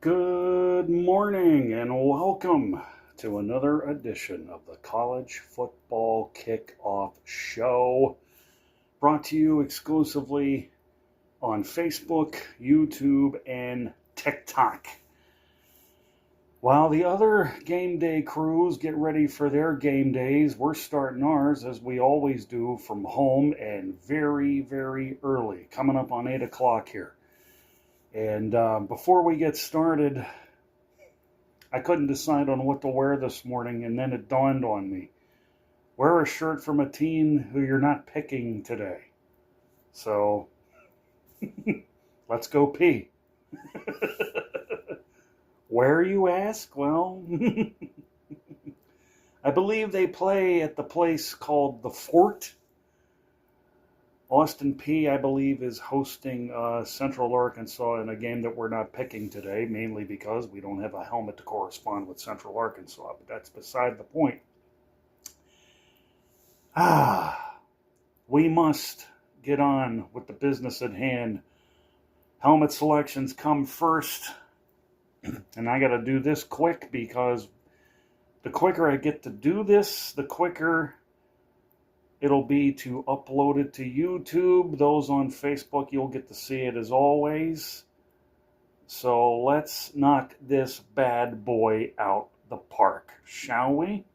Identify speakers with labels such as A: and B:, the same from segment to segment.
A: Good morning and welcome to another edition of the College Football Kickoff Show, brought to you exclusively on Facebook, YouTube, and TikTok. While the other game day crews get ready for their game days, we're starting ours as we always do from home and very, very early, coming up on 8 o'clock here. And before we get started, I couldn't decide on what to wear this morning, and then it dawned on me. Wear a shirt from a team who you're not picking today. So, let's go pee. Where, you ask? Well, I believe they play at the place called the Fort. Austin P, I believe, is hosting Central Arkansas in a game that we're not picking today, mainly because we don't have a helmet to correspond with Central Arkansas, but that's beside the point. We must get on with the business at hand. Helmet selections come first, and I got to do this quick because the quicker I get to do this, the quicker it'll be to upload it to YouTube. Those on Facebook, you'll get to see it as always. So let's knock this bad boy out the park, shall we?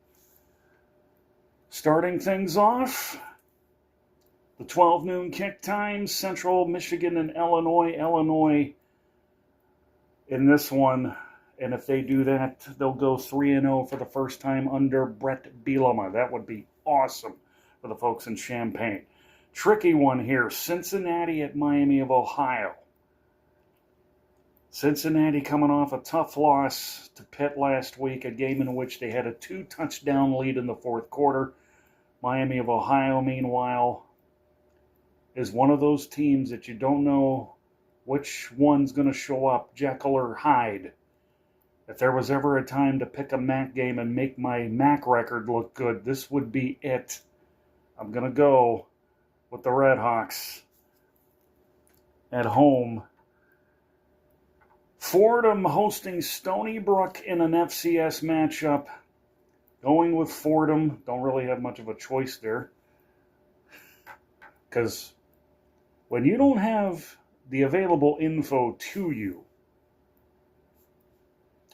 A: Starting things off, the 12 noon kick times, Central Michigan and Illinois. Illinois in this one, and if they do that, they'll go 3-0 for the first time under Brett Bielema. That would be awesome for the folks in Champaign. Tricky one here, Cincinnati at Miami of Ohio. Cincinnati coming off a tough loss to Pitt last week, a game in which they had a 2-touchdown lead in the fourth quarter. Miami of Ohio, meanwhile, is one of those teams that you don't know which one's going to show up, Jekyll or Hyde. If there was ever a time to pick a MAC game and make my MAC record look good, this would be it. I'm going to go with the Red Hawks at home. Fordham hosting Stony Brook in an FCS matchup. Going with Fordham. Don't really have much of a choice there. Because when you don't have the available info to you,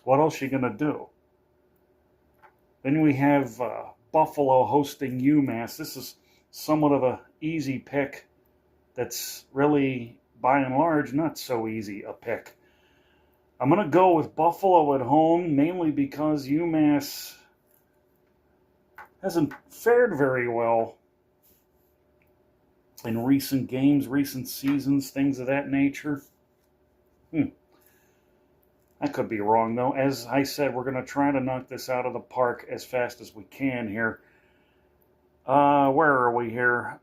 A: what else are you going to do? Then we have Buffalo hosting UMass. This is somewhat of an easy pick that's really, by and large, not so easy a pick. I'm going to go with Buffalo at home, mainly because UMass hasn't fared very well in recent games, recent seasons, things of that nature. I could be wrong, though. As I said, we're going to try to knock this out of the park as fast as we can here. Where are we here?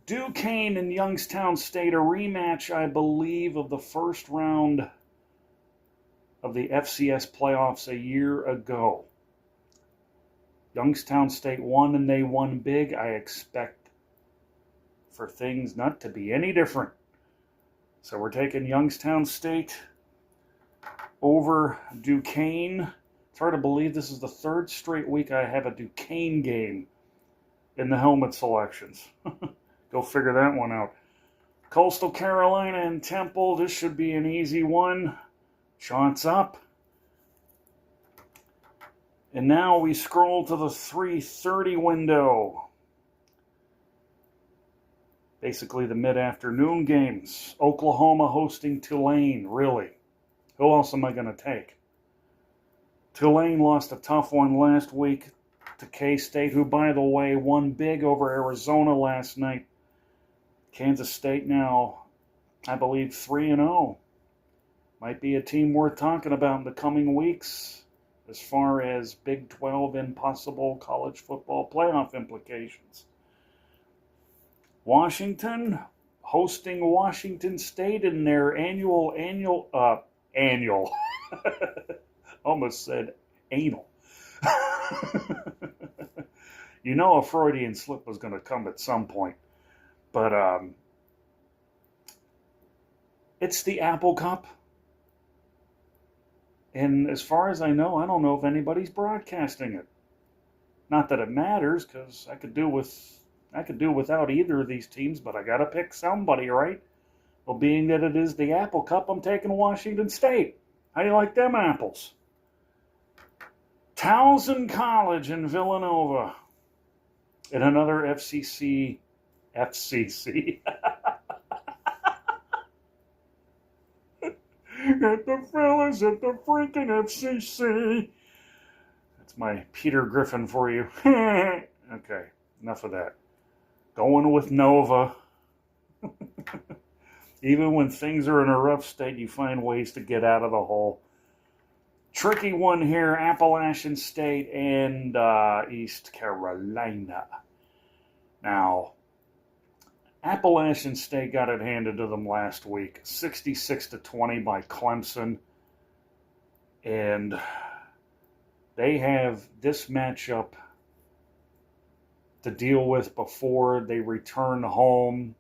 A: Duquesne and Youngstown State, a rematch, I believe, of the first round of the FCS playoffs a year ago. Youngstown State won, and they won big. I expect for things not to be any different. So we're taking Youngstown State over Duquesne. It's hard to believe this is the third straight week I have a Duquesne game in the helmet selections. Go figure that one out. Coastal Carolina and Temple. This should be an easy one. Chance up. And now we scroll to the 3:30 window. Basically the mid-afternoon games. Oklahoma hosting Tulane. Really? Who else am I going to take? Tulane lost a tough one last week to K-State, who, by the way, won big over Arizona last night. Kansas State now, I believe, 3-0. Might be a team worth talking about in the coming weeks as far as Big 12 and possible college football playoff implications. Washington hosting Washington State in their annual, almost said anal. You know a Freudian slip was going to come at some point. But it's the Apple Cup. And as far as I don't know if anybody's broadcasting it. Not that it matters, because I could do without either of these teams, but I got to pick somebody, right? Well, being that it is the Apple Cup, I'm taking Washington State. How do you like them apples? Towson College in Villanova. And another FCC. At the fellas at the freaking FCC. That's my Peter Griffin for you. Okay, enough of that. Going with Nova. Even when things are in a rough state, you find ways to get out of the hole. Tricky one here, Appalachian State and East Carolina. Now, Appalachian State got it handed to them last week, 66-20 by Clemson. And they have this matchup to deal with before they return home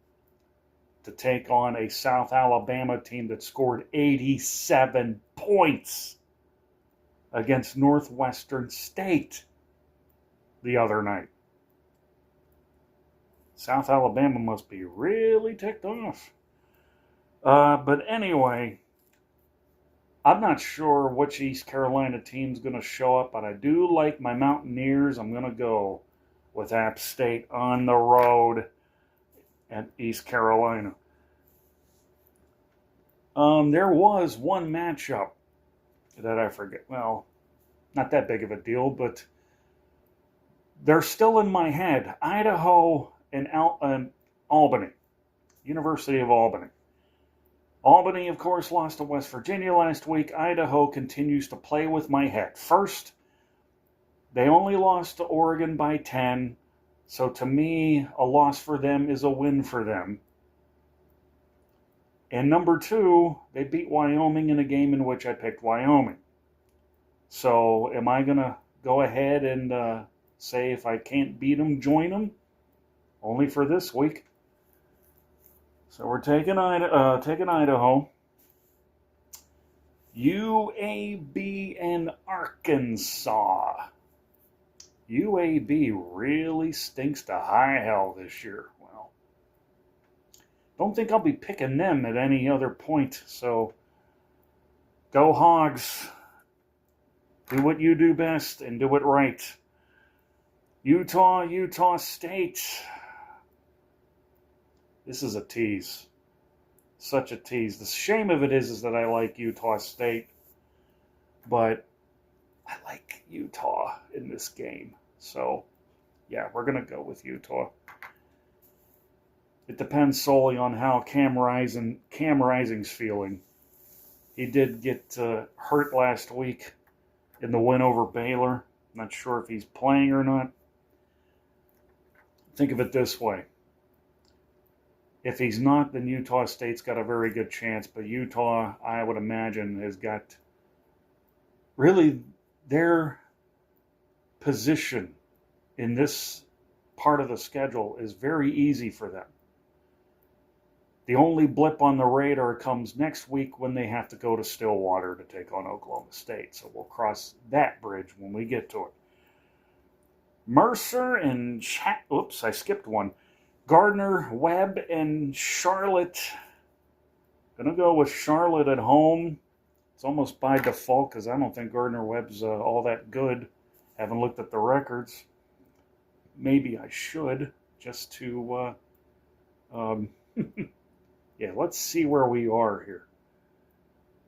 A: to take on a South Alabama team that scored 87 points against Northwestern State the other night. South Alabama must be really ticked off. But anyway, I'm not sure which East Carolina team's going to show up, but I do like my Mountaineers. I'm going to go with App State on the road at East Carolina. There was one matchup that I forget. Well, not that big of a deal, but they're still in my head. Idaho and Albany, University of Albany. Albany, of course, lost to West Virginia last week. Idaho continues to play with my head. First, they only lost to Oregon by 10. So to me, a loss for them is a win for them. And number two, they beat Wyoming in a game in which I picked Wyoming. So am I going to go ahead and say if I can't beat them, join them? Only for this week. So we're taking Idaho. UAB and Arkansas. UAB really stinks to high hell this year. Well, don't think I'll be picking them at any other point. So go Hogs. Do what you do best and do it right. Utah State. This is a tease. Such a tease. The shame of it is that I like Utah State, but I like Utah in this game. So, yeah, we're going to go with Utah. It depends solely on how Cam Rising's feeling. He did get hurt last week in the win over Baylor. Not sure if he's playing or not. Think of it this way. If he's not, then Utah State's got a very good chance. But Utah, I would imagine, has got really their position in this part of the schedule is very easy for them. The only blip on the radar comes next week when they have to go to Stillwater to take on Oklahoma State. So we'll cross that bridge when we get to it. Mercer and I skipped one. Gardner, Webb, and Charlotte. Gonna go with Charlotte at home. It's almost by default because I don't think Gardner Webb's all that good. Haven't looked at the records. Maybe I should, just to yeah, let's see where we are here.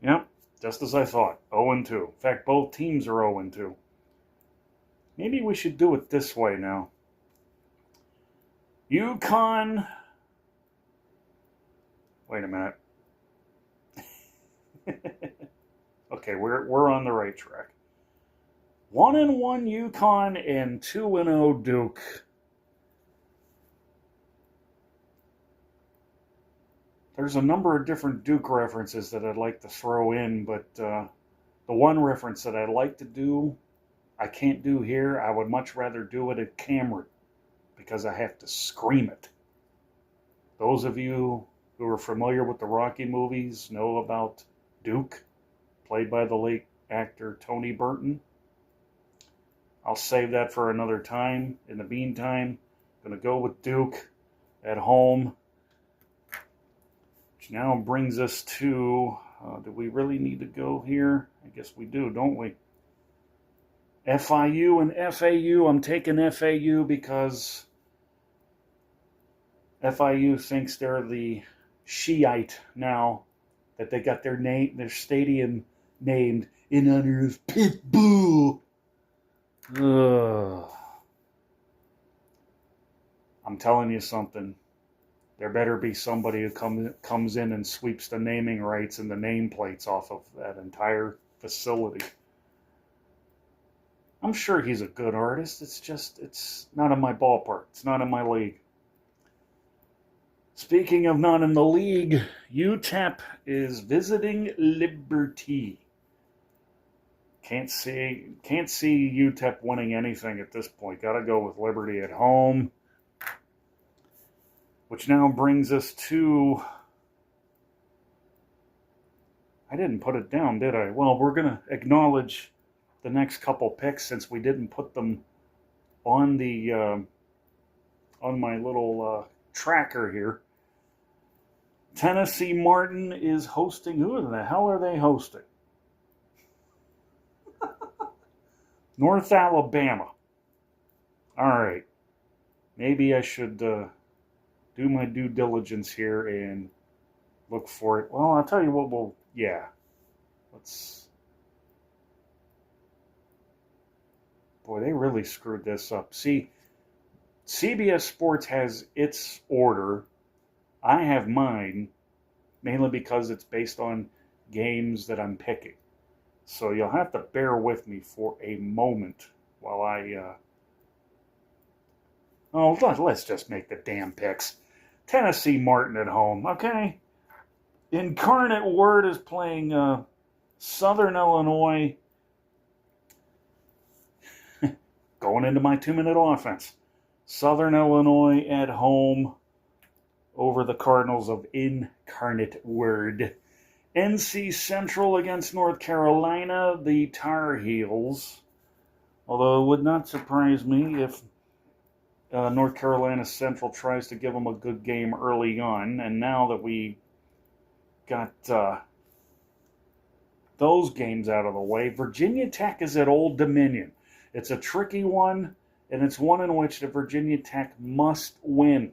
A: Yep, just as I thought, 0-2. In fact, both teams are 0-2. Maybe we should do it this way now. UConn. Wait a minute. Okay, we're on the right track. 1-1 UConn and 2-0 Duke. There's a number of different Duke references that I'd like to throw in, but the one reference that I'd like to do, I can't do here. I would much rather do it at Cameron because I have to scream it. Those of you who are familiar with the Rocky movies know about Duke, played by the late actor Tony Burton. I'll save that for another time. In the meantime, I'm going to go with Duke at home. Which now brings us to, do we really need to go here? I guess we do, don't we? FIU and FAU. I'm taking FAU because FIU thinks they're the Shiite now, that they got their stadium named in honor of Pitbull. Ugh. I'm telling you something. There better be somebody who comes in and sweeps the naming rights and the nameplates off of that entire facility. I'm sure he's a good artist. It's not in my ballpark. It's not in my league. Speaking of not in the league, UTEP is visiting Liberty. Can't see UTEP winning anything at this point. Got to go with Liberty at home. Which now brings us to... I didn't put it down, did I? Well, we're going to acknowledge the next couple picks since we didn't put them on the on my little tracker here. Tennessee Martin is hosting. Who the hell are they hosting? North Alabama. All right. Maybe I should do my due diligence here and look for it. Well, I'll tell you what. Let's. Boy, they really screwed this up. See, CBS Sports has its order. I have mine, mainly because it's based on games that I'm picking. So you'll have to bear with me for a moment while I... let's just make the damn picks. Tennessee Martin at home, okay? Incarnate Word is playing Southern Illinois. Going into my 2-minute offense. Southern Illinois at home over the Cardinals of Incarnate Word. NC Central against North Carolina, the Tar Heels. Although it would not surprise me if North Carolina Central tries to give them a good game early on. And now that we got those games out of the way, Virginia Tech is at Old Dominion. It's a tricky one, and it's one in which the Virginia Tech must win.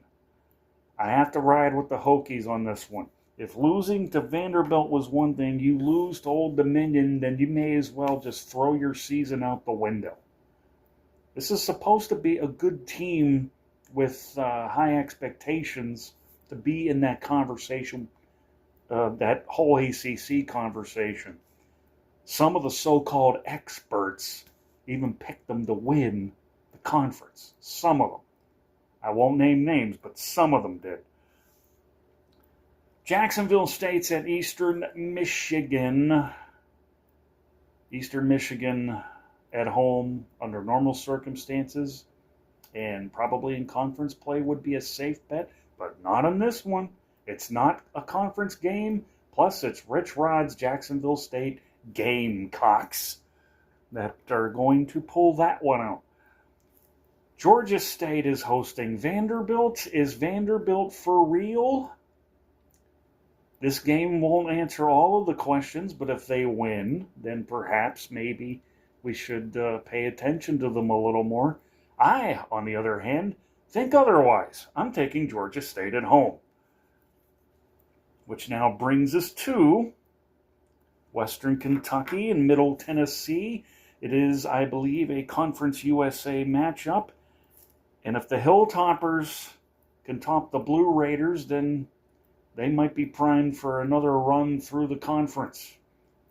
A: I have to ride with the Hokies on this one. If losing to Vanderbilt was one thing, you lose to Old Dominion, then you may as well just throw your season out the window. This is supposed to be a good team with high expectations to be in that conversation, that whole ACC conversation. Some of the so-called experts even picked them to win the conference. Some of them. I won't name names, but some of them did. Jacksonville State's at Eastern Michigan. Eastern Michigan at home under normal circumstances and probably in conference play would be a safe bet, but not on this one. It's not a conference game. Plus, it's Rich Rod's Jacksonville State Gamecocks that are going to pull that one out. Georgia State is hosting Vanderbilt. Is Vanderbilt for real? This game won't answer all of the questions, but if they win, then perhaps maybe we should pay attention to them a little more. I, on the other hand, think otherwise. I'm taking Georgia State at home. Which now brings us to Western Kentucky and Middle Tennessee. It is, I believe, a Conference USA matchup. And if the Hilltoppers can top the Blue Raiders, then they might be primed for another run through the conference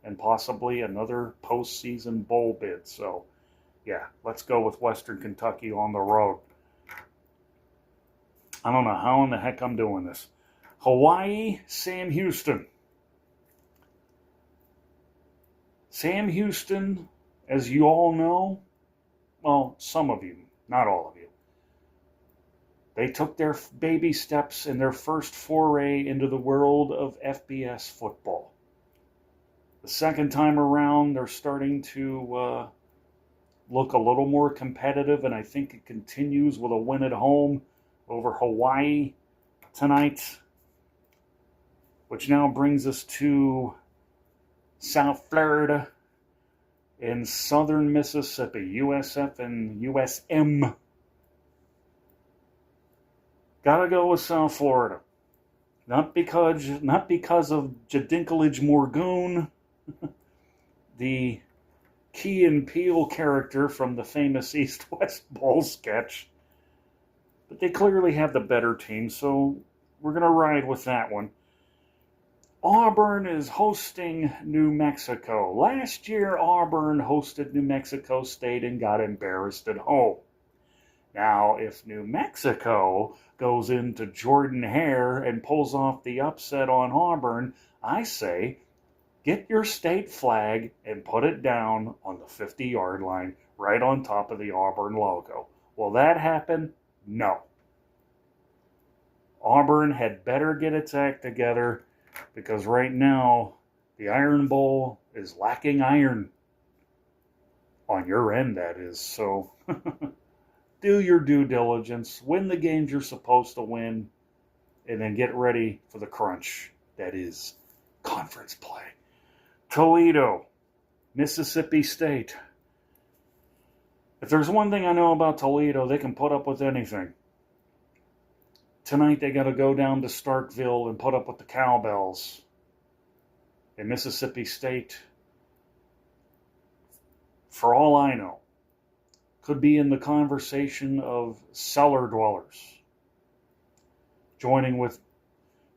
A: and possibly another postseason bowl bid. So, yeah, let's go with Western Kentucky on the road. I don't know how in the heck I'm doing this. Hawaii, Sam Houston. Sam Houston, as you all know, well, some of you, not all of you, they took their baby steps in their first foray into the world of FBS football. The second time around, they're starting to look a little more competitive, and I think it continues with a win at home over Hawaii tonight, which now brings us to South Florida in southern Mississippi, USF and USM. Gotta go with South Florida. Not because of Jadinklage Morgoon, the Key and Peele character from the famous East-West Bowl sketch. But they clearly have the better team, so we're going to ride with that one. Auburn is hosting New Mexico. Last year, Auburn hosted New Mexico State and got embarrassed at home. Now, if New Mexico goes into Jordan Hare and pulls off the upset on Auburn, I say, get your state flag and put it down on the 50-yard line, right on top of the Auburn logo. Will that happen? No. Auburn had better get its act together, because right now, the Iron Bowl is lacking iron. On your end, that is. So, do your due diligence, win the games you're supposed to win, and then get ready for the crunch. That is conference play. Toledo, Mississippi State. If there's one thing I know about Toledo, they can put up with anything. Tonight they got to go down to Starkville and put up with the Cowbells. And Mississippi State, for all I know, could be in the conversation of cellar dwellers, joining with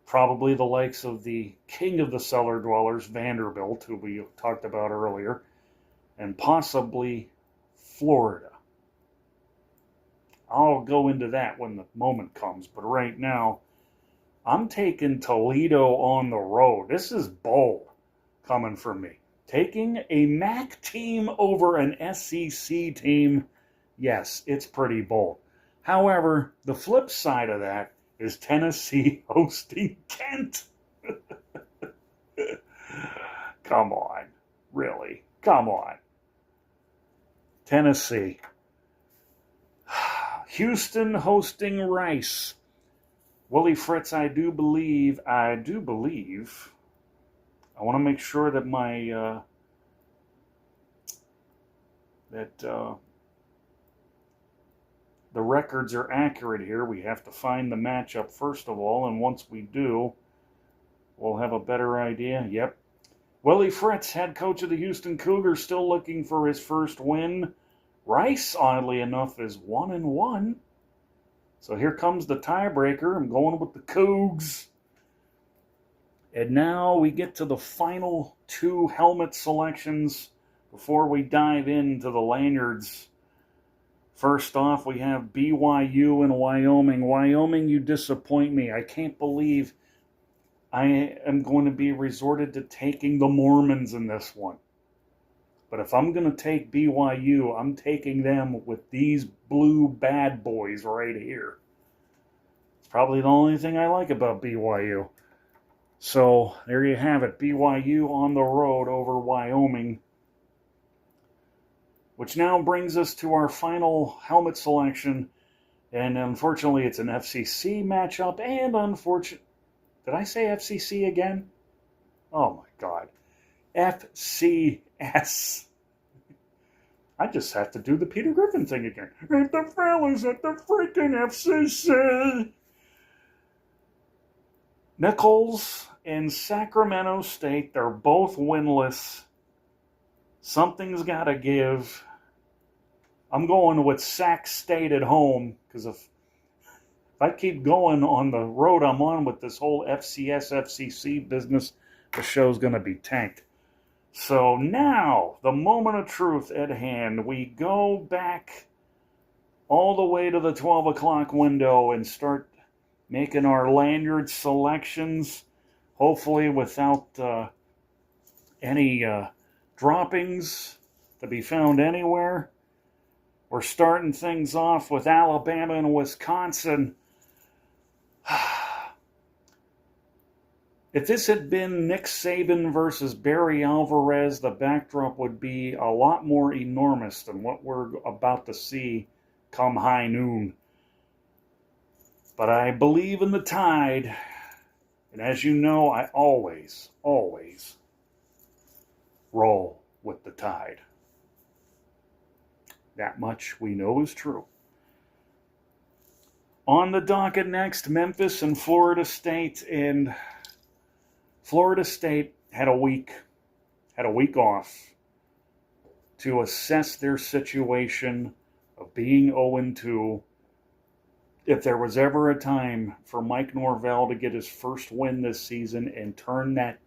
A: probably the likes of the king of the cellar dwellers, Vanderbilt, who we talked about earlier, and possibly Florida. I'll go into that when the moment comes, but right now, I'm taking Toledo on the road. This is bold coming from me. Taking a MAC team over an SEC team, yes, it's pretty bold. However, the flip side of that is Tennessee hosting Kent. Come on. Really? Come on. Tennessee. Houston hosting Rice. Willie Fritz, I do believe, I want to make sure that my, the records are accurate here. We have to find the matchup first of all, and once we do, we'll have a better idea. Yep. Willie Fritz, head coach of the Houston Cougars, still looking for his first win. Rice, oddly enough, is 1-1. So here comes the tiebreaker. I'm going with the Cougs. And now we get to the final two helmet selections before we dive into the lanyards. First off, we have BYU and Wyoming. Wyoming, you disappoint me. I can't believe I am going to be resorted to taking the Mormons in this one. But if I'm going to take BYU, I'm taking them with these blue bad boys right here. It's probably the only thing I like about BYU. So there you have it. BYU on the road over Wyoming. Which now brings us to our final helmet selection. And unfortunately, it's an FCC matchup. And did I say FCC again? Oh my God. FCS. I just have to do the Peter Griffin thing again. And the fellas at the freaking FCC. Nichols and Sacramento State, they're both winless. Something's got to give. I'm going with Sac State at home, because if I keep going on the road I'm on with this whole FCS, FCC business, the show's going to be tanked. So now, the moment of truth at hand. We go back all the way to the 12 o'clock window and start making our lanyard selections, hopefully without any droppings to be found anywhere. We're starting things off with Alabama and Wisconsin. If this had been Nick Saban versus Barry Alvarez, the backdrop would be a lot more enormous than what we're about to see come high noon. But I believe in the Tide, and as you know, I always roll with the Tide. That much we know is true. On the docket next, Memphis and Florida State. And Florida State had a week off to assess their situation of being 0-2. If there was ever a time for Mike Norvell to get his first win this season and turn that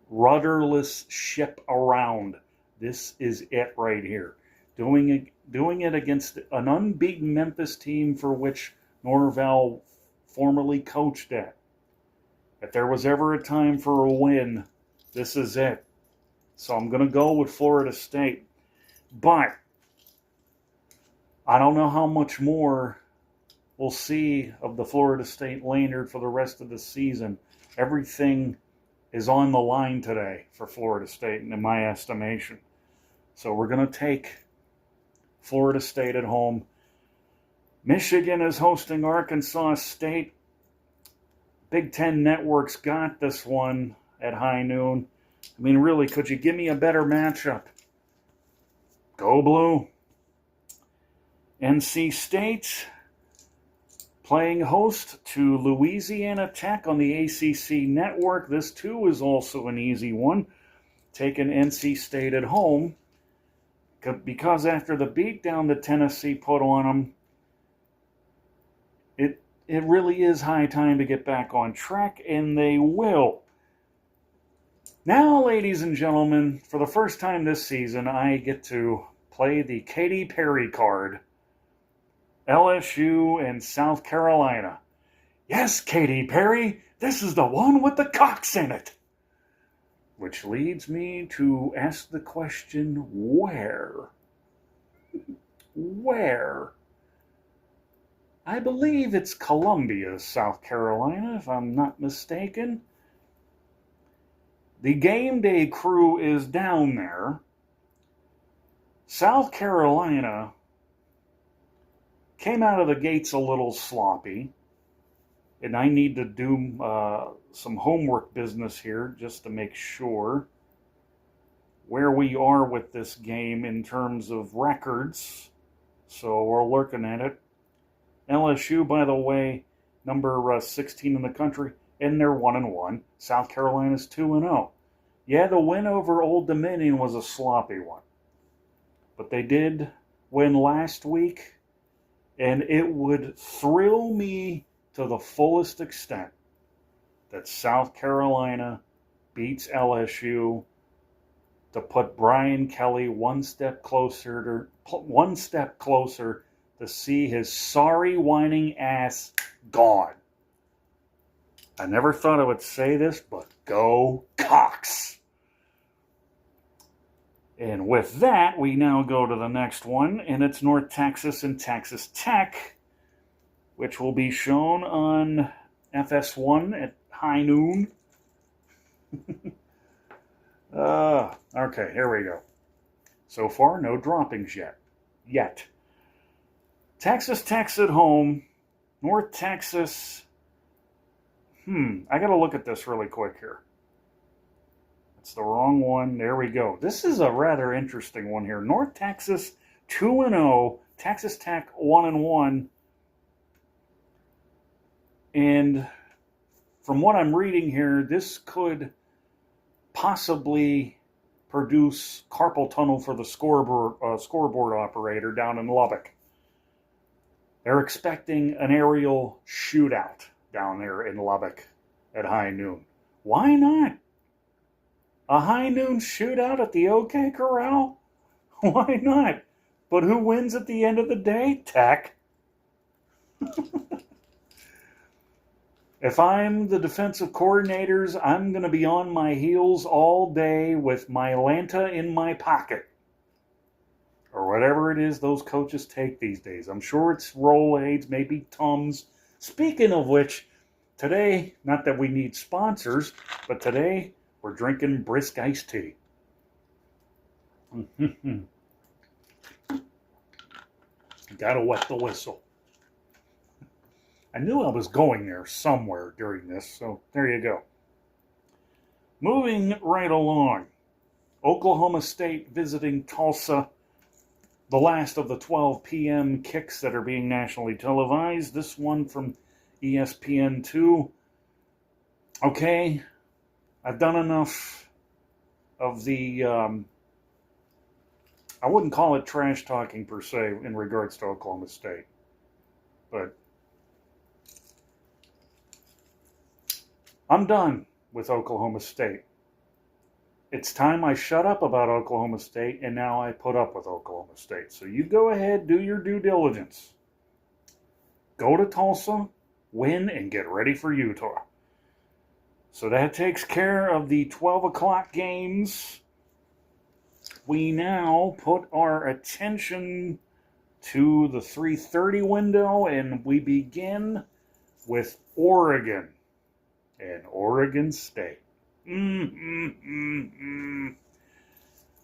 A: rudderless ship around, this is it right here. Doing it against an unbeaten Memphis team for which Norvell formerly coached at. If there was ever a time for a win, this is it. So I'm going to go with Florida State. But I don't know how much more we'll see of the Florida State lanyard for the rest of the season. Everything is on the line today for Florida State, in my estimation. So we're going to take Florida State at home. Michigan is hosting Arkansas State. Big Ten Network's got this one at high noon. I mean, really, could you give me a better matchup? Go Blue. NC State playing host to Louisiana Tech on the ACC Network. This, too, is also an easy one. Taking NC State at home, because after the beatdown that Tennessee put on them, it really is high time to get back on track, and they will. Now, ladies and gentlemen, for the first time this season, I get to play the Katy Perry card. LSU and South Carolina. Yes, Katy Perry, this is the one with the cocks in it. Which leads me to ask the question, where? Where? I believe it's Columbia, South Carolina, if I'm not mistaken. The game day crew is down there. South Carolina came out of the gates a little sloppy, and I need to do some homework business here just to make sure where we are with this game in terms of records. So we're looking at it. LSU, by the way, number 16 in the country, and they're 1-1. South Carolina's 2-0. Yeah, the win over Old Dominion was a sloppy one, but they did win last week, and it would thrill me to the fullest extent that South Carolina beats LSU to put Brian Kelly one step closer to see his sorry whining ass gone. I never thought I would say this, but go Cox. And with that, we now go to the next one, and it's North Texas and Texas Tech, which will be shown on FS1 at high noon. Okay, here we go. So far, no droppings yet. Texas Tech's at home. North Texas. I got to look at this really quick here. It's the wrong one. There we go. This is a rather interesting one here. North Texas 2-0. Texas Tech 1-1. And from what I'm reading here, this could possibly produce carpal tunnel for the scoreboard operator down in Lubbock. They're expecting an aerial shootout down there in Lubbock at high noon. Why not? A high noon shootout at the OK Corral? Why not? But who wins at the end of the day? Tech. If I'm the defensive coordinators, I'm going to be on my heels all day with my Lanta in my pocket. Or whatever it is those coaches take these days. I'm sure it's Rolaids, maybe Tums. Speaking of which, today, not that we need sponsors, but today we're drinking brisk iced tea. Gotta wet the whistle. I knew I was going there somewhere during this, so there you go. Moving right along. Oklahoma State visiting Tulsa. The last of the 12 p.m. kicks that are being nationally televised. This one from ESPN2. Okay, I've done enough of the, I wouldn't call it trash talking per se in regards to Oklahoma State. But I'm done with Oklahoma State. It's time I shut up about Oklahoma State, and now I put up with Oklahoma State. So you go ahead, do your due diligence. Go to Tulsa, win, and get ready for Utah. So that takes care of the 12 o'clock games. We now put our attention to the 3:30 window, and we begin with Oregon and Oregon State.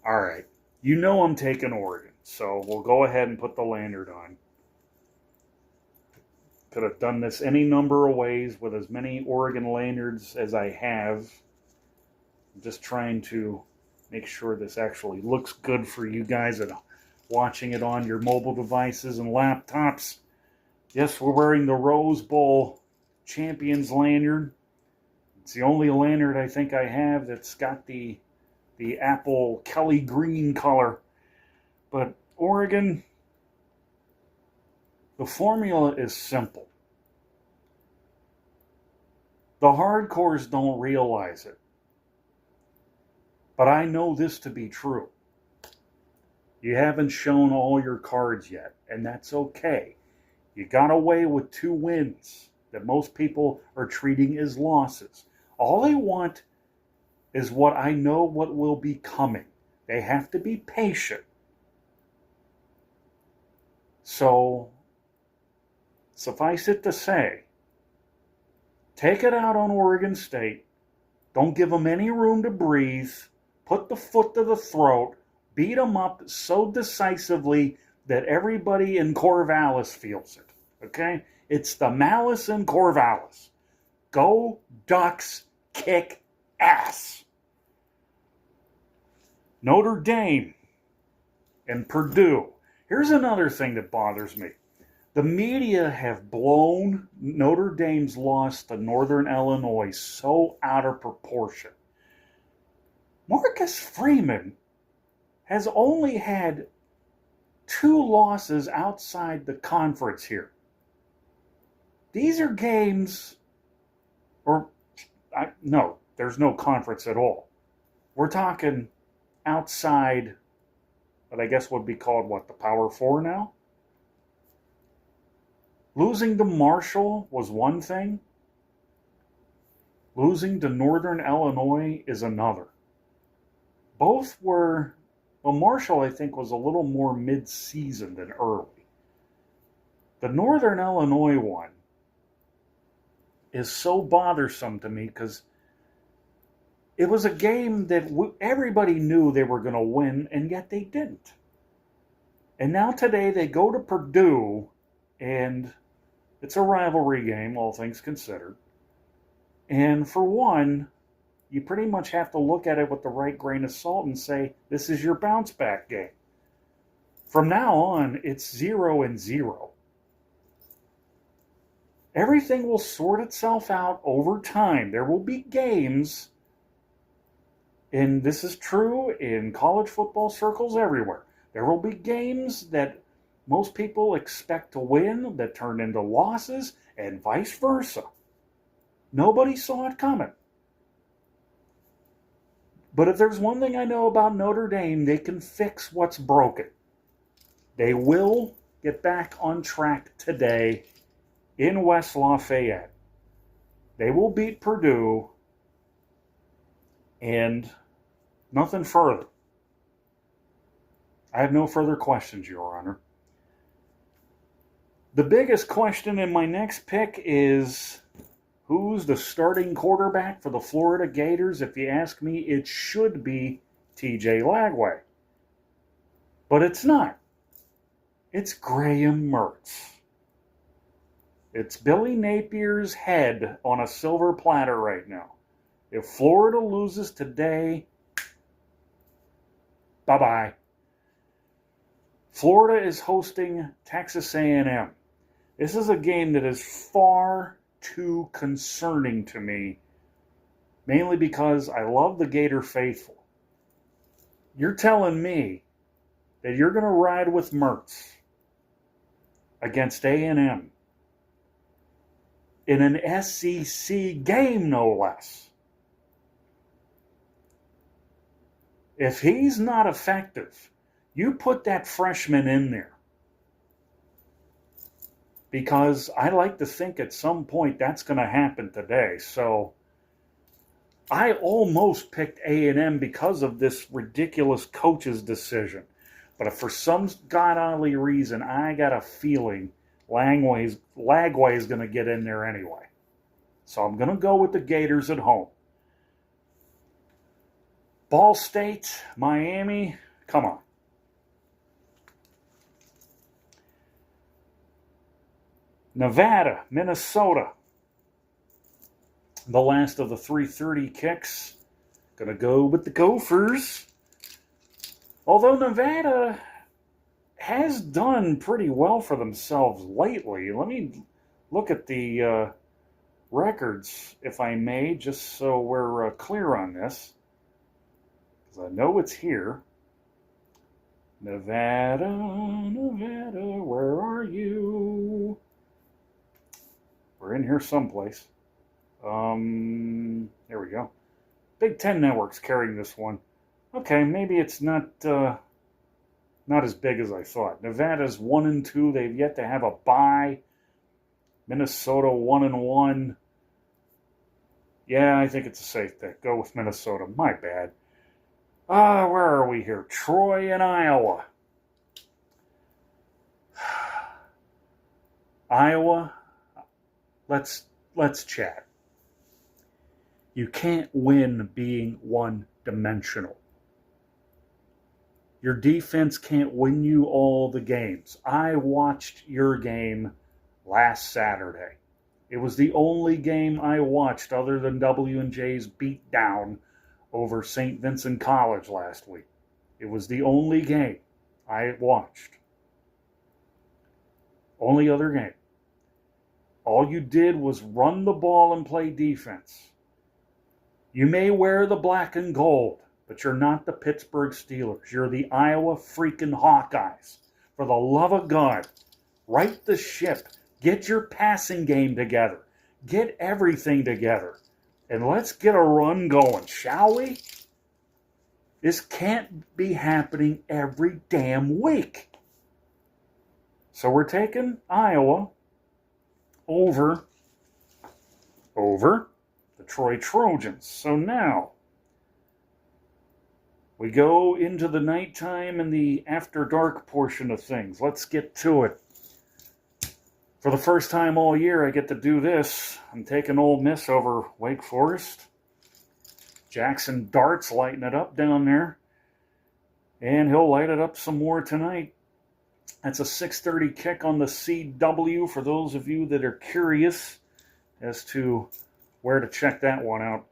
A: All right. You know I'm taking Oregon, so we'll go ahead and put the lanyard on. Could have done this any number of ways with as many Oregon lanyards as I have. I'm just trying to make sure this actually looks good for you guys that are watching it on your mobile devices and laptops. Yes, we're wearing the Rose Bowl Champions lanyard. It's the only lanyard I think I have that's got the apple Kelly green color. But Oregon, the formula is simple. The hardcores don't realize it. But I know this to be true. You haven't shown all your cards yet, and that's okay. You got away with 2 wins that most people are treating as losses. All they want is what I know what will be coming. They have to be patient. So, suffice it to say, take it out on Oregon State. Don't give them any room to breathe. Put the foot to the throat. Beat them up so decisively that everybody in Corvallis feels it. Okay? It's the malice in Corvallis. Go Ducks, kick ass. Notre Dame and Purdue. Here's another thing that bothers me. The media have blown Notre Dame's loss to Northern Illinois so out of proportion. Marcus Freeman has only had 2 losses outside the conference here. These are games, no, there's no conference at all. We're talking outside what I guess would be called, the Power 4 now? Losing to Marshall was one thing. Losing to Northern Illinois is another. Both were, Marshall I think was a little more mid-season than early. The Northern Illinois one is so bothersome to me because it was a game that everybody knew they were going to win, and yet they didn't. And now today they go to Purdue, and it's a rivalry game, all things considered. And for one, you pretty much have to look at it with the right grain of salt and say, this is your bounce back game. From now on, it's 0-0. Everything will sort itself out over time. There will be games, and this is true in college football circles everywhere. There will be games that most people expect to win that turn into losses, and vice versa. Nobody saw it coming. But if there's one thing I know about Notre Dame, they can fix what's broken. They will get back on track today in West Lafayette. They will beat Purdue, and nothing further. I have no further questions, Your Honor. The biggest question in my next pick is, Who's the starting quarterback for the Florida Gators? If you ask me, it should be TJ Lagway. But it's not. It's Graham Mertz. It's Billy Napier's head on a silver platter right now. If Florida loses today, bye-bye. Florida is hosting Texas A&M. This is a game that is far too concerning to me, mainly because I love the Gator faithful. You're telling me that you're going to ride with Mertz against A&M in an SEC game, no less. If he's not effective, you put that freshman in there. Because I like to think at some point that's going to happen today. So I almost picked A&M because of this ridiculous coach's decision. But if for some godly reason I got a feeling Lagway is going to get in there anyway. So I'm going to go with the Gators at home. Ball State, Miami, come on. Nevada, Minnesota. The last of the 3:30 kicks. Going to go with the Gophers. Although Nevada has done pretty well for themselves lately. Let me look at the records, if I may, just so we're clear on this. Because I know it's here. Nevada, where are you? We're in here someplace. There we go. Big Ten Network's carrying this one. Okay, maybe it's not as big as I thought. Nevada's 1-2. They've yet to have a bye. Minnesota 1-1. Yeah, I think it's a safe pick. Go with Minnesota. My bad. Where are we here? Troy and Iowa. Iowa. Let's chat. You can't win being one-dimensional. Your defense can't win you all the games. I watched your game last Saturday. It was the only game I watched other than W&J's beatdown over St. Vincent College last week. It was the only game I watched. Only other game. All you did was run the ball and play defense. You may wear the black and gold, but you're not the Pittsburgh Steelers. You're the Iowa freaking Hawkeyes. For the love of God, right the ship. Get your passing game together. Get everything together. And let's get a run going, shall we? This can't be happening every damn week. So we're taking Iowa over the Troy Trojans. So now we go into the nighttime and the after dark portion of things. Let's get to it. For the first time all year, I get to do this. I'm taking Ole Miss over Wake Forest. Jackson Dart's lighting it up down there. And he'll light it up some more tonight. That's a 6:30 kick on the CW for those of you that are curious as to where to check that one out.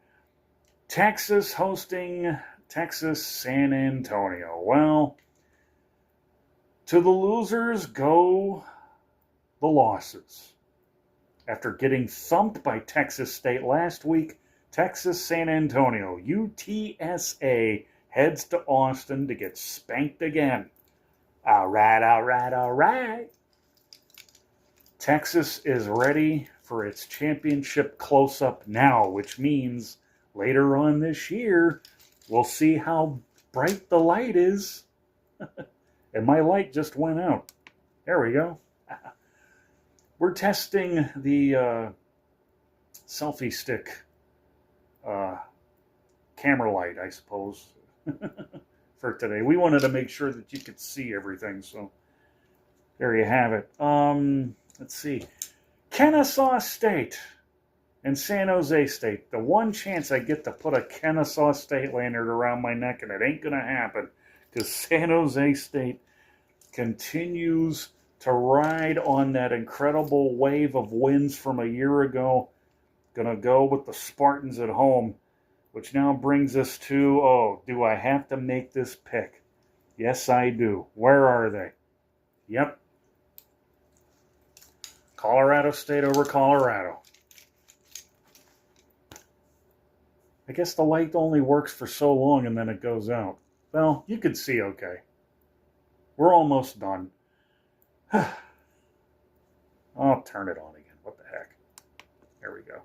A: Texas hosting Texas San Antonio. Well, to the losers go the losses. After getting thumped by Texas State last week, Texas San Antonio, UTSA, heads to Austin to get spanked again. All right. Texas is ready for its championship close-up now, which means later on this year, we'll see how bright the light is. And my light just went out. There we go. We're testing the selfie stick camera light, I suppose, for today. We wanted to make sure that you could see everything, so there you have it. Let's see. Kennesaw State and San Jose State. The one chance I get to put a Kennesaw State lanyard around my neck, and it ain't going to happen, because San Jose State continues to ride on that incredible wave of wins from a year ago. Going to go with the Spartans at home, which now brings us to, do I have to make this pick? Yes, I do. Where are they? Yep. Colorado State over Colorado. I guess the light only works for so long and then it goes out. Well, you can see okay. We're almost done. I'll turn it on again. What the heck? There we go.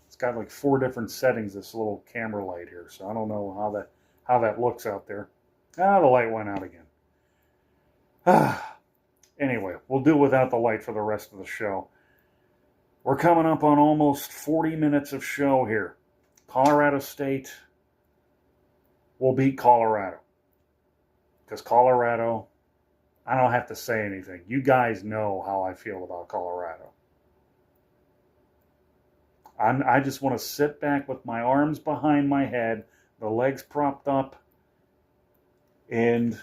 A: It's got like 4 different settings, this little camera light here, so I don't know how that looks out there. The light went out again. Anyway, we'll do without the light for the rest of the show. We're coming up on almost 40 minutes of show here. Colorado State will beat Colorado. Because Colorado, I don't have to say anything. You guys know how I feel about Colorado. I just want to sit back with my arms behind my head, the legs propped up, and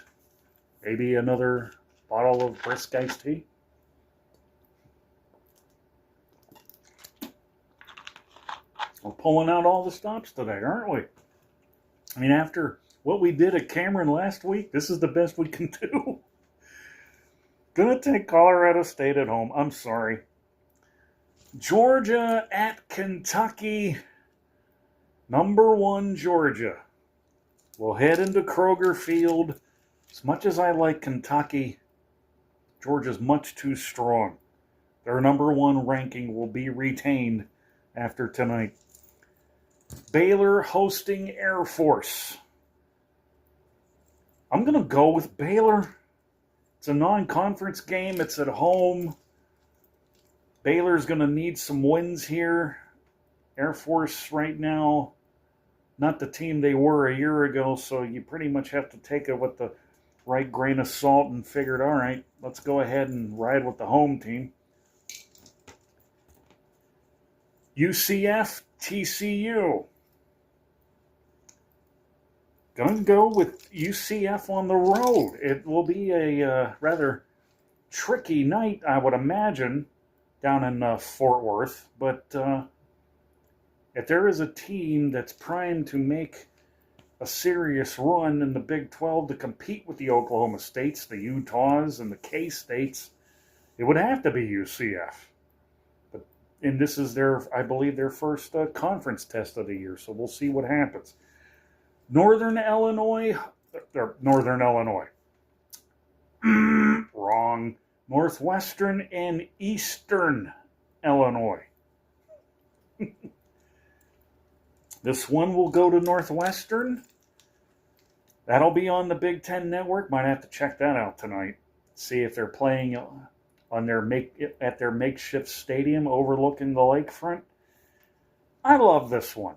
A: maybe another bottle of brisk iced tea. We're pulling out all the stops today, aren't we? I mean, after what we did at Cameron last week, this is the best we can do. Gonna take Colorado State at home. I'm sorry. Georgia at Kentucky. Number 1 Georgia. We'll head into Kroger Field. As much as I like Kentucky, Georgia's much too strong. Their number 1 ranking will be retained after tonight. Baylor hosting Air Force. I'm going to go with Baylor. It's a non-conference game. It's at home. Baylor's going to need some wins here. Air Force right now, not the team they were a year ago, so you pretty much have to take it with the right grain of salt and figured, all right, let's go ahead and ride with the home team. UCF, TCU. Gonna go with UCF on the road. It will be a rather tricky night, I would imagine, down in Fort Worth. But if there is a team that's primed to make a serious run in the Big 12 to compete with the Oklahoma States, the Utahs, and the K-States, it would have to be UCF. And this is I believe, their first conference test of the year, so we'll see what happens. Northern Illinois. Wrong. Northwestern and Eastern Illinois. This one will go to Northwestern. That'll be on the Big Ten Network. Might have to check that out tonight. See if they're playing on at their makeshift stadium overlooking the lakefront. I love this one.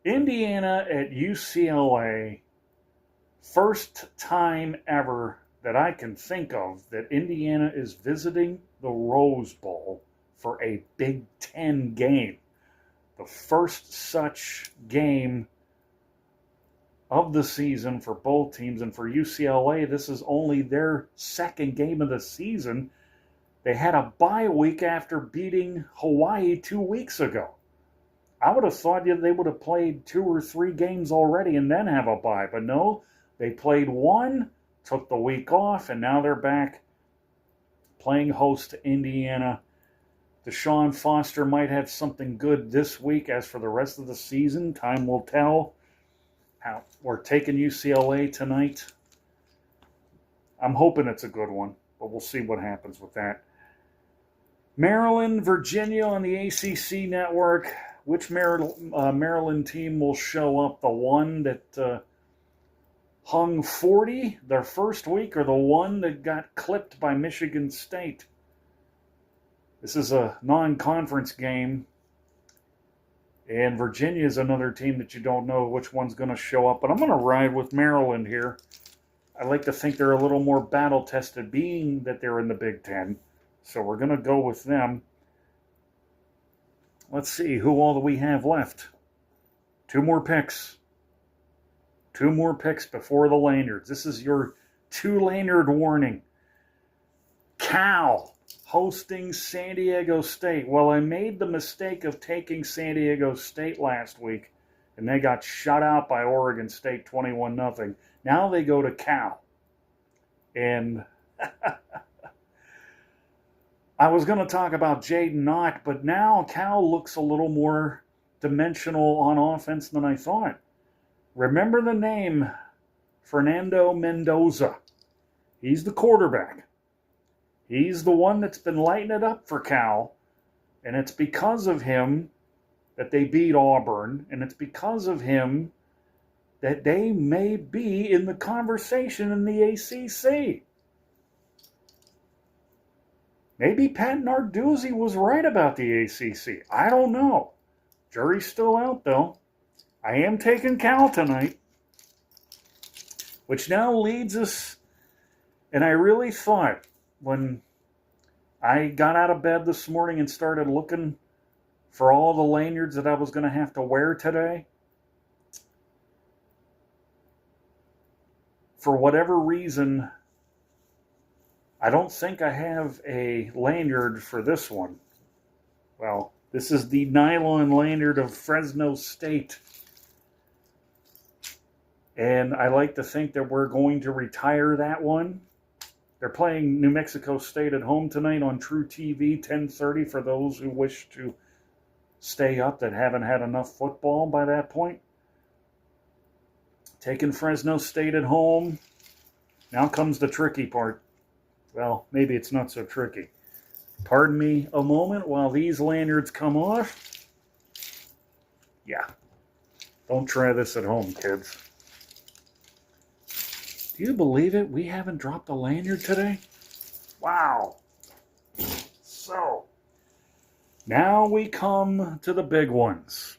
A: Indiana at UCLA. First time ever that I can think of that Indiana is visiting the Rose Bowl for a Big Ten game. The first such game of the season for both teams. And for UCLA, this is only their second game of the season. They had a bye week after beating Hawaii 2 weeks ago. I would have thought they would have played 2 or 3 games already and then have a bye. But no, they played 1, took the week off, and now they're back playing host to Indiana. Deshaun Foster might have something good this week. As for the rest of the season, time will tell. We're taking UCLA tonight. I'm hoping it's a good one, but we'll see what happens with that. Maryland, Virginia on the ACC network. Which Maryland team will show up? The one that hung 40 their first week, or the one that got clipped by Michigan State? This is a non-conference game. And Virginia is another team that you don't know which one's going to show up. But I'm going to ride with Maryland here. I like to think they're a little more battle-tested, being that they're in the Big Ten. So we're going to go with them. Let's see who all do we have left. 2 more picks. 2 more picks before the lanyards. This is your 2 lanyard warning. Cal hosting San Diego State. Well, I made the mistake of taking San Diego State last week, and they got shut out by Oregon State 21-0. Now they go to Cal. And I was going to talk about Jaden Knott, but now Cal looks a little more dimensional on offense than I thought. Remember the name Fernando Mendoza. He's the quarterback. He's the one that's been lighting it up for Cal, and it's because of him that they beat Auburn, and it's because of him that they may be in the conversation in the ACC. Maybe Pat Narduzzi was right about the ACC. I don't know. Jury's still out, though. I am taking Cal tonight, which now leads us, and I really thought when I got out of bed this morning and started looking for all the lanyards that I was going to have to wear today, for whatever reason, I don't think I have a lanyard for this one. Well, this is the nylon lanyard of Fresno State. And I like to think that we're going to retire that one. They're playing New Mexico State at home tonight on True TV, 10:30 for those who wish to stay up that haven't had enough football by that point. Taking Fresno State at home. Now comes the tricky part. Well, maybe it's not so tricky. Pardon me a moment while these lanyards come off. Yeah. Don't try this at home, kids. Do you believe it? We haven't dropped a lanyard today? Wow. So, now we come to the big ones.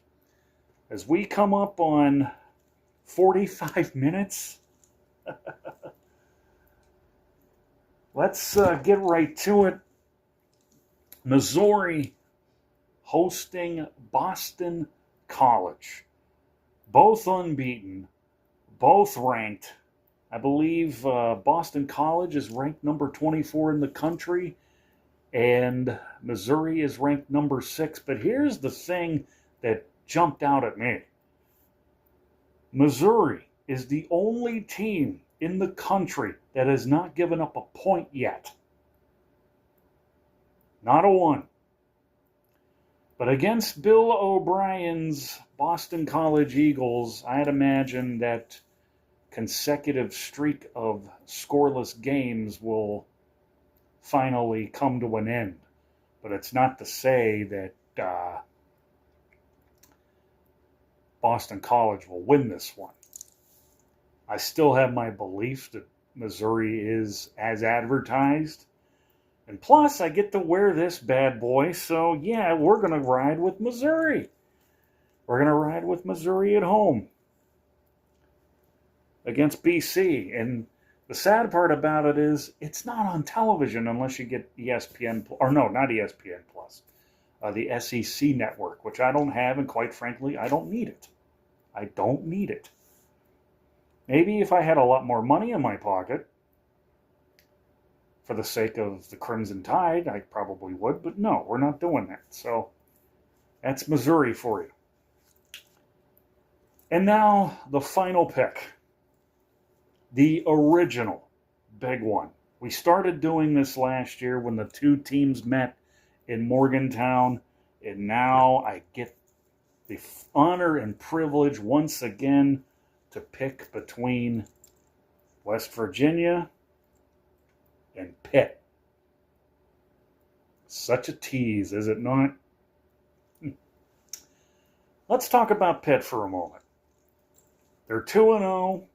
A: As we come up on 45 minutes, let's get right to it. Missouri hosting Boston College. Both unbeaten, both ranked. I believe Boston College is ranked number 24 in the country, and Missouri is ranked number 6. But here's the thing that jumped out at me. Missouri is the only team in the country that has not given up a point yet. Not a one. But against Bill O'Brien's Boston College Eagles, I'd imagine that consecutive streak of scoreless games will finally come to an end. But it's not to say that Boston College will win this one. I still have my belief that Missouri is as advertised. And plus, I get to wear this bad boy, so yeah, we're going to ride with Missouri. We're going to ride with Missouri at home against BC. And the sad part about it is it's not on television unless you get ESPN, or no, not ESPN Plus, the SEC network, which I don't have, and quite frankly, I don't need it. I don't need it. Maybe if I had a lot more money in my pocket, for the sake of the Crimson Tide, I probably would, but no, we're not doing that. So that's Missouri for you. And now the final pick. The original big one. We started doing this last year when the two teams met in Morgantown, and now I get the honor and privilege once again to pick between West Virginia and Pitt. Such a tease, is it not? Let's talk about Pitt for a moment. They're 2-0.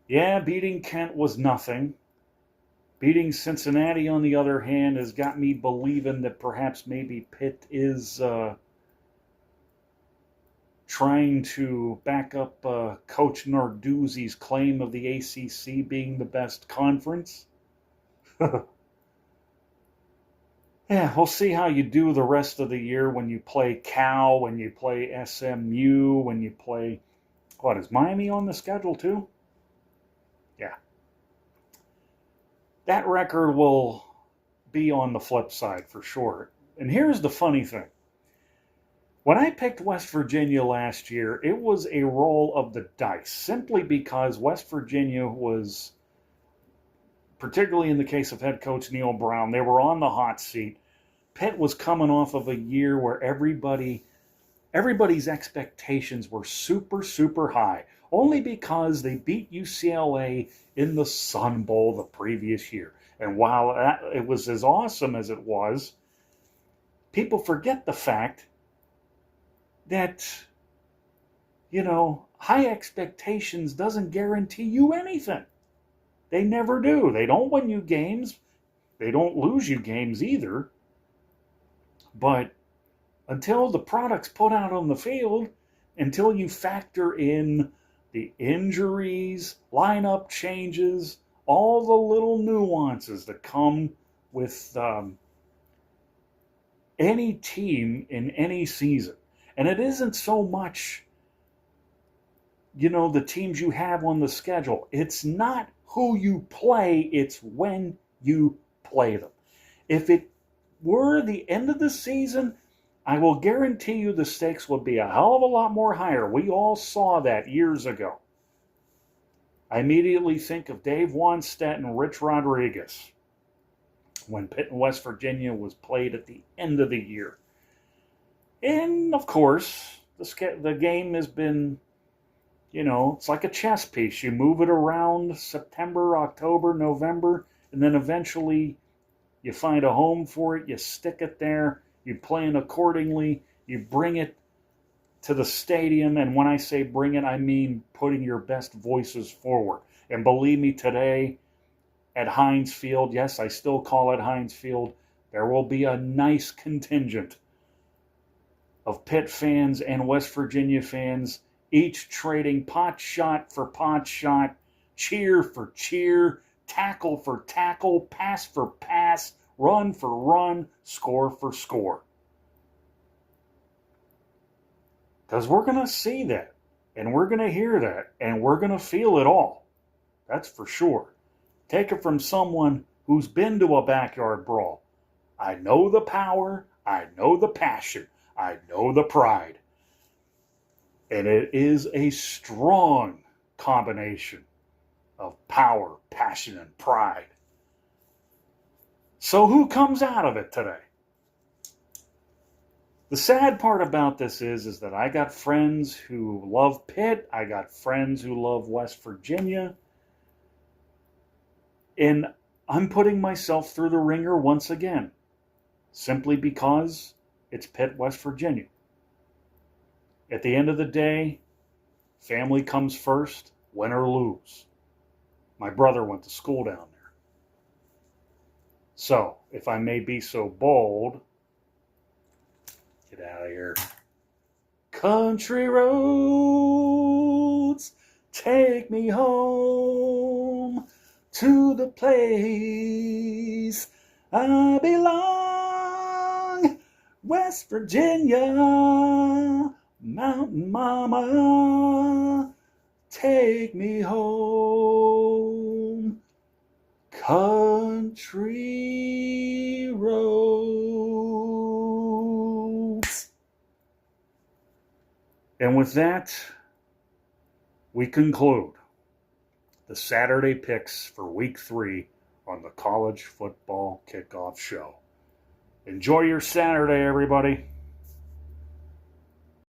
A: Yeah, beating Kent was nothing. Beating Cincinnati, on the other hand, has got me believing that perhaps maybe Pitt is trying to back up Coach Narduzzi's claim of the ACC being the best conference. Yeah, we'll see how you do the rest of the year when you play Cal, when you play SMU, when you play, what, is Miami on the schedule too? Yeah. That record will be on the flip side for sure. And here's the funny thing. When I picked West Virginia last year, it was a roll of the dice, simply because West Virginia was, particularly in the case of head coach Neil Brown, they were on the hot seat. Pitt was coming off of a year where everybody's expectations were super, super high, only because they beat UCLA in the Sun Bowl the previous year. And while it was as awesome as it was, people forget the fact that, high expectations doesn't guarantee you anything. They never do. They don't win you games. They don't lose you games either. But until the product's put out on the field, until you factor in the injuries, lineup changes, all the little nuances that come with any team in any season. And it isn't so much, the teams you have on the schedule. It's not who you play, it's when you play them. If it were the end of the season, I will guarantee you the stakes would be a hell of a lot more higher. We all saw that years ago. I immediately think of Dave Wannstedt and Rich Rodriguez when Pitt and West Virginia was played at the end of the year. And, of course, the game has been, it's like a chess piece. You move it around September, October, November, and then eventually you find a home for it, you stick it there, you plan accordingly, you bring it to the stadium, and when I say bring it, I mean putting your best voices forward. And believe me, today at Heinz Field, yes, I still call it Heinz Field, there will be a nice contingent of Pitt fans and West Virginia fans, each trading pot shot for pot shot, cheer for cheer, tackle for tackle, pass for pass, run for run, score for score. Because we're going to see that, and we're going to hear that, and we're going to feel it all. That's for sure. Take it from someone who's been to a backyard brawl. I know the power, I know the passion, I know the pride. And it is a strong combination of power, passion, and pride. So who comes out of it today? The sad part about this is that I got friends who love Pitt. I got friends who love West Virginia. And I'm putting myself through the ringer once again, simply because it's Pitt, West Virginia. At the end of the day, family comes first, win or lose. My brother went to school down there. So, if I may be so bold, get out of here. Country roads, take me home to the place I belong. West Virginia, Mountain Mama, take me home. Country roads. And with that, we conclude the Saturday picks for Week 3 on the College Football Kickoff Show. Enjoy your Saturday, everybody.